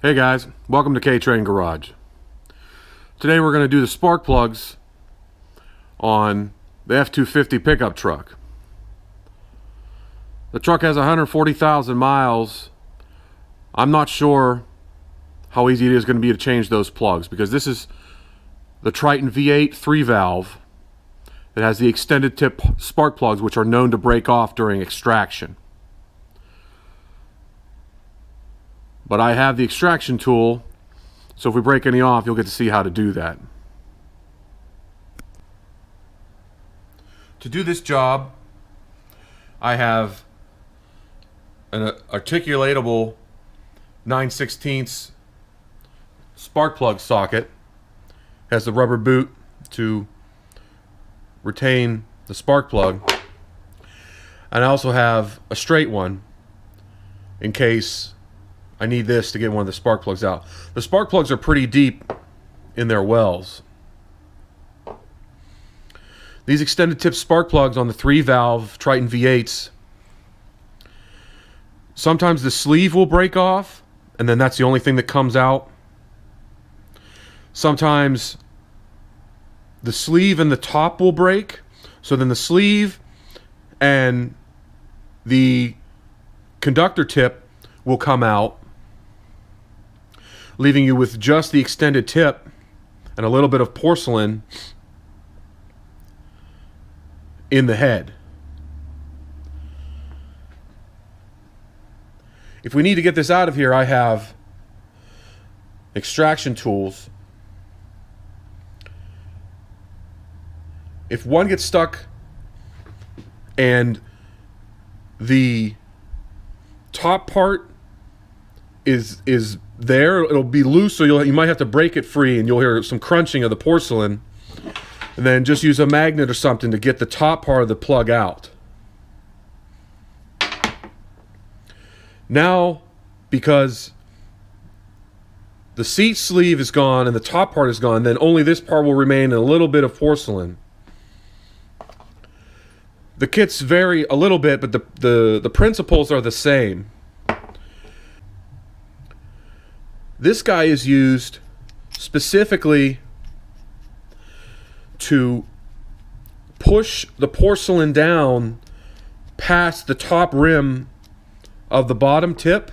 Hey guys, welcome to K-Train Garage. Today we're going to do the spark plugs on the F-250 pickup truck. The truck has 140,000 miles. I'm not sure how easy it is going to be to change those plugs because this is the Triton V8 3-valve that has the extended tip spark plugs, which are known to break off during extraction. But I have the extraction tool, so if we break any off, you'll get to see how to do that. To do this job, I have an articulatable 9/16 spark plug socket. Has the rubber boot to retain the spark plug. And I also have a straight one in case I need this to get one of the spark plugs out. The spark plugs are pretty deep in their wells. These extended tip spark plugs on the 3-valve Triton V8s, sometimes the sleeve will break off and then that's the only thing that comes out. Sometimes the sleeve and the top will break, so then the sleeve and the conductor tip will come out, leaving you with just the extended tip and a little bit of porcelain in the head. If we need to get this out of here, I have extraction tools. If one gets stuck and the top part is there, it'll be loose, so you might have to break it free and you'll hear some crunching of the porcelain, and then just use a magnet or something to get the top part of the plug out. Now, because the seat sleeve is gone and the top part is gone, then only this part will remain and a little bit of porcelain. The kits vary a little bit, but the principles are the same. This guy is used specifically to push the porcelain down past the top rim of the bottom tip.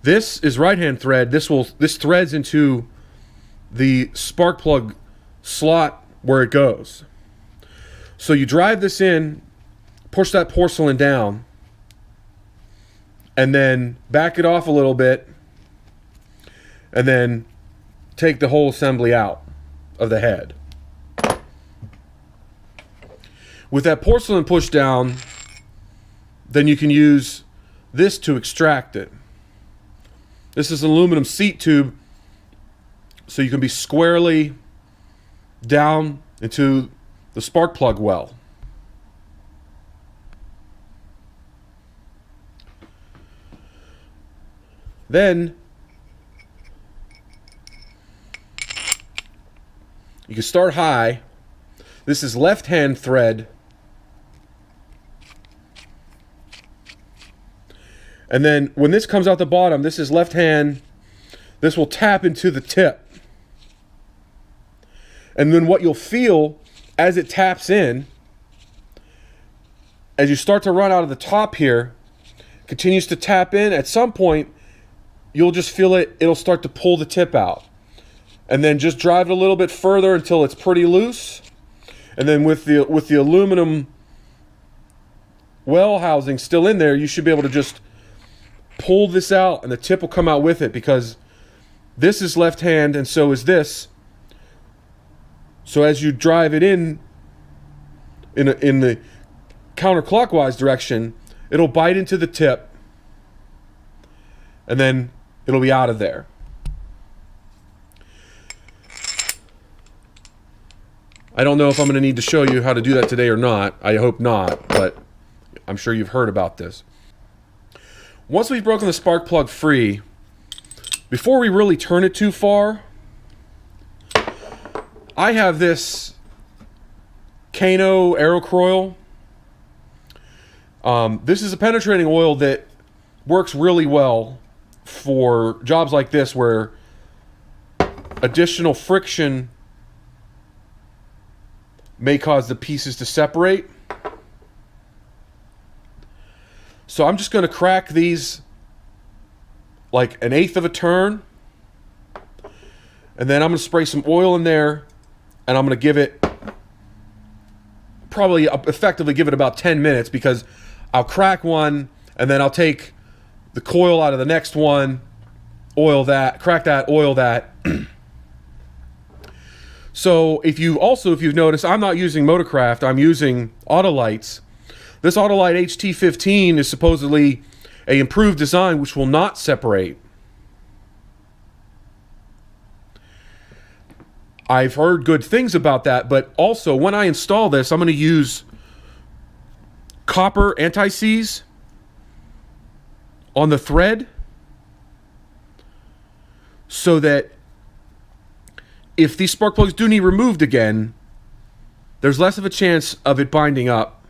This is right-hand thread. This threads into the spark plug slot where it goes. So you drive this in, push that porcelain down, and then back it off a little bit, and then take the whole assembly out of the head. With that porcelain pushed down, then you can use this to extract it. This is an aluminum seat tube, so you can be squarely down into the spark plug well. Then you can start high. This is left-hand thread. And then when this comes out the bottom, this is left hand. This will tap into the tip. And then what you'll feel as it taps in, as you start to run out of the top here, continues to tap in, at some point you'll just feel it'll start to pull the tip out. And then just drive it a little bit further until it's pretty loose. And then with the aluminum well housing still in there, you should be able to just pull this out and the tip will come out with it, because this is left hand and so is this. So as you drive it in the counterclockwise direction, it'll bite into the tip and then it'll be out of there. I don't know if I'm going to need to show you how to do that today or not. I hope not, but I'm sure you've heard about this. Once we've broken the spark plug free, before we really turn it too far, I have this Kano aero coil. This is a penetrating oil that works really well for jobs like this where additional friction may cause the pieces to separate. So I'm just going to crack these like 1/8 of a turn, and then I'm going to spray some oil in there, and I'm going to give it probably effectively give it about 10 minutes, because I'll crack one and then I'll take the coil out of the next one, oil that, crack that, oil that. So if you've noticed, I'm not using Motorcraft, I'm using Autolite's. This Autolite HT15 is supposedly an improved design which will not separate. I've heard good things about that, but also when I install this, I'm going to use copper anti-seize on the thread so that if these spark plugs do need removed again, there's less of a chance of it binding up.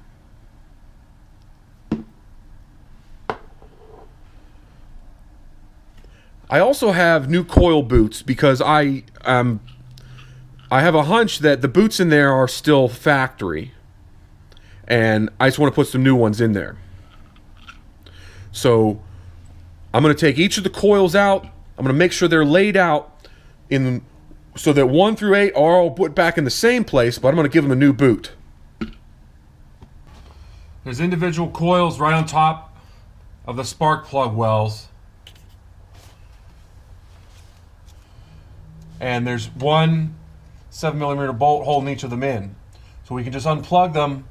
I also have new coil boots because I have a hunch that the boots in there are still factory, and I just want to put some new ones in there. So I'm going to take each of the coils out. I'm going to make sure they're laid out so that 1 through 8 are all put back in the same place, but I'm going to give them a new boot. There's individual coils right on top of the spark plug wells. And there's one 7mm bolt holding each of them in. So we can just unplug them,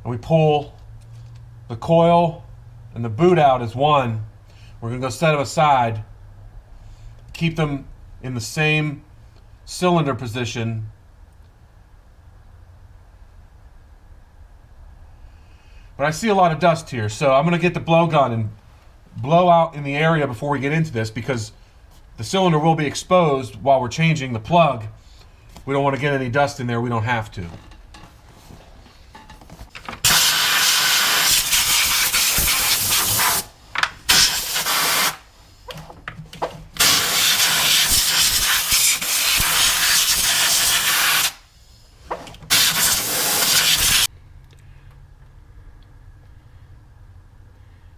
and we pull the coil and the boot out as one. We're going to go set them aside, keep them in the same cylinder position. But I see a lot of dust here, so I'm going to get the blowgun and blow out in the area before we get into this, because the cylinder will be exposed while we're changing the plug. We don't want to get any dust in there. We don't have to.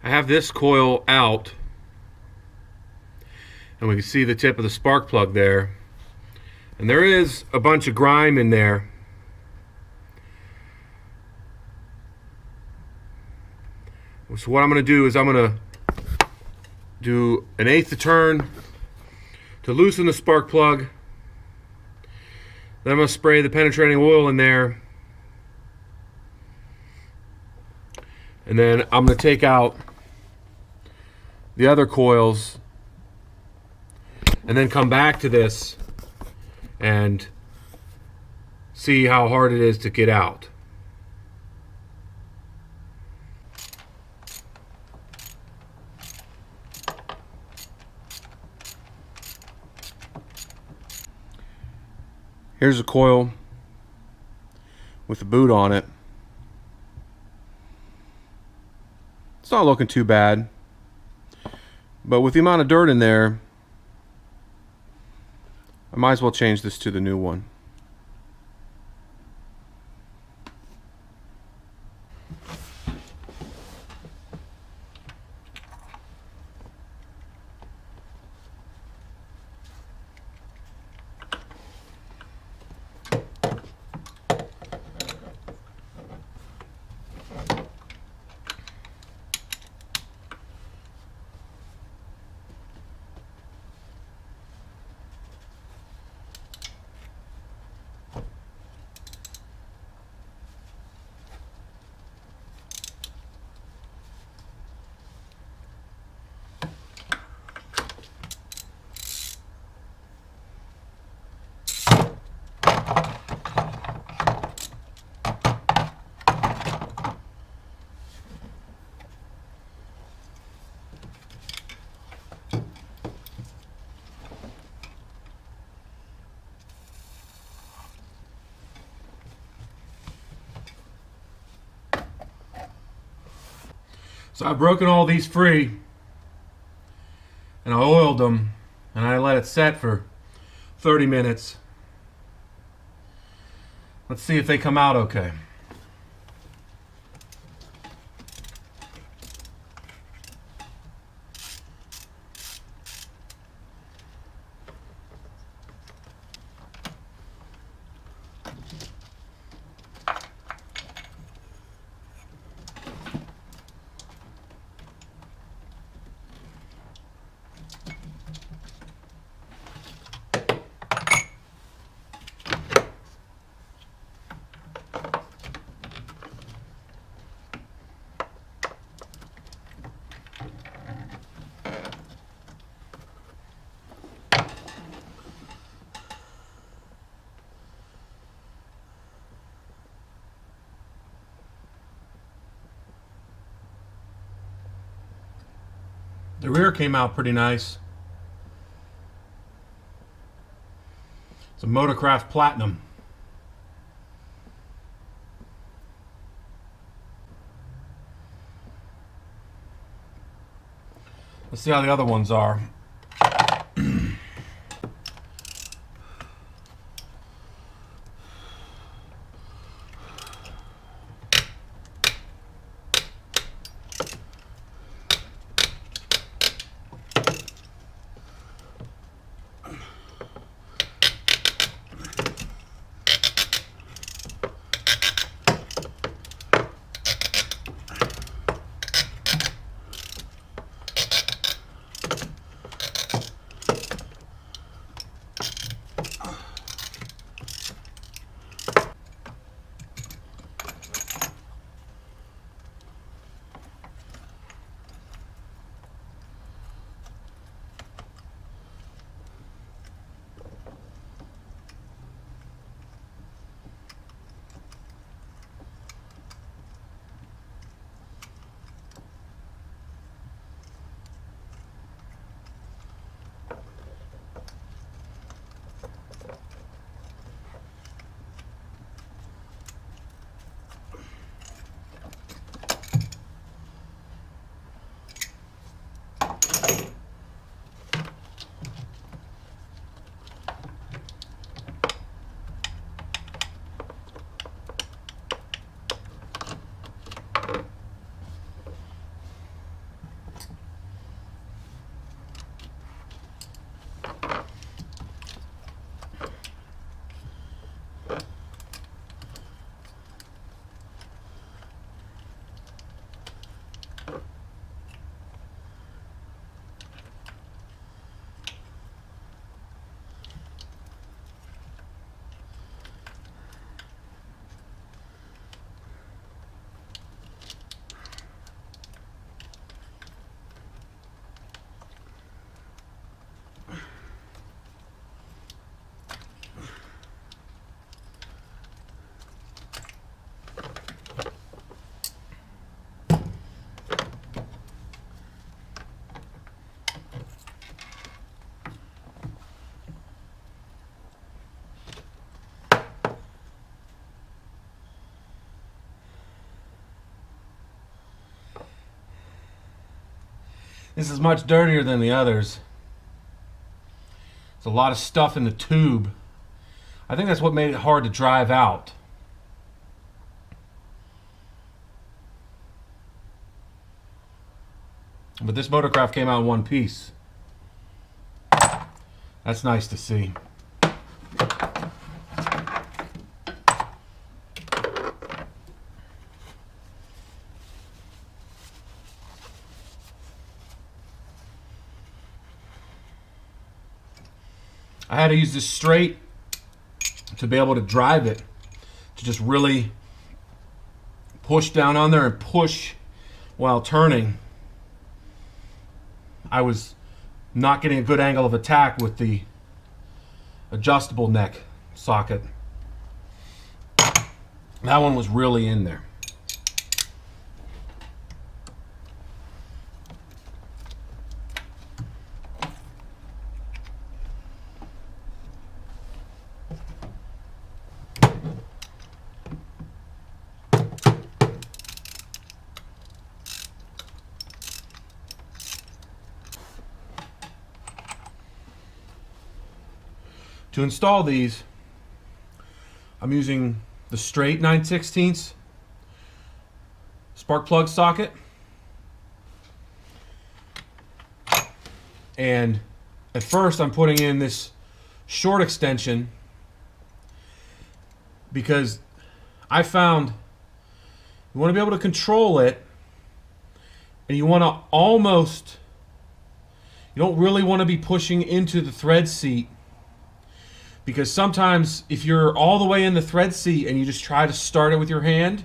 I have this coil out, and we can see the tip of the spark plug there, and there is a bunch of grime in there. So what I'm going to do is I'm going to do 1/8 a turn to loosen the spark plug. Then I'm going to spray the penetrating oil in there, and then I'm going to take out the other coils, and then come back to this and see how hard it is to get out. Here's a coil with the boot on it. It's not looking too bad, but with the amount of dirt in there, I might as well change this to the new one. So I've broken all these free. and I oiled them, and I let it set for 30 minutes. Let's see if they come out okay. The rear came out pretty nice. It's a Motorcraft Platinum. Let's see how the other ones are. This is much dirtier than the others. There's a lot of stuff in the tube. I think that's what made it hard to drive out. But this Motorcraft came out in one piece. That's nice to see. I had to use this straight to be able to drive it, to just really push down on there and push while turning. I was not getting a good angle of attack with the adjustable neck socket. That one was really in there. To install these, I'm using the straight 9/16 spark plug socket, and at first I'm putting in this short extension because I found you want to be able to control it, and you want to almost, you don't really want to be pushing into the thread seat, because sometimes if you're all the way in the thread seat and you just try to start it with your hand,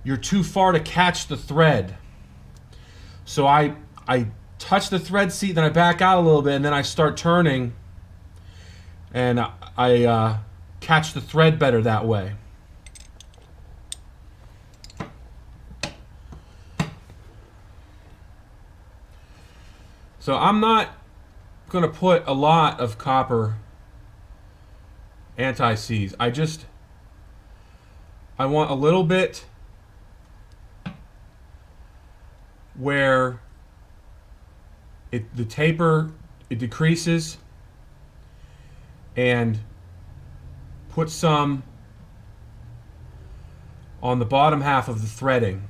you're too far to catch the thread. So I touch the thread seat, then I back out a little bit, and then I start turning, and I catch the thread better that way. So I'm not going to put a lot of copper anti-seize. I want a little bit where the taper, it decreases, and put some on the bottom half of the threading.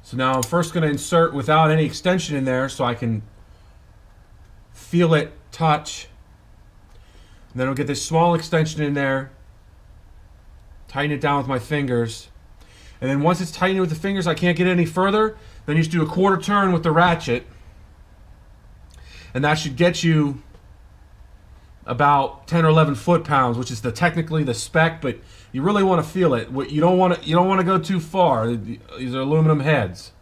So now I'm first going to insert without any extension in there so I can feel it touch. And then I'll get this small extension in there, tighten it down with my fingers. And then once it's tightened with the fingers, I can't get any further, then you just do a quarter turn with the ratchet. And that should get you about 10 or 11 foot-pounds, which is technically the spec, but you really want to feel it. You don't want to go too far. These are aluminum heads.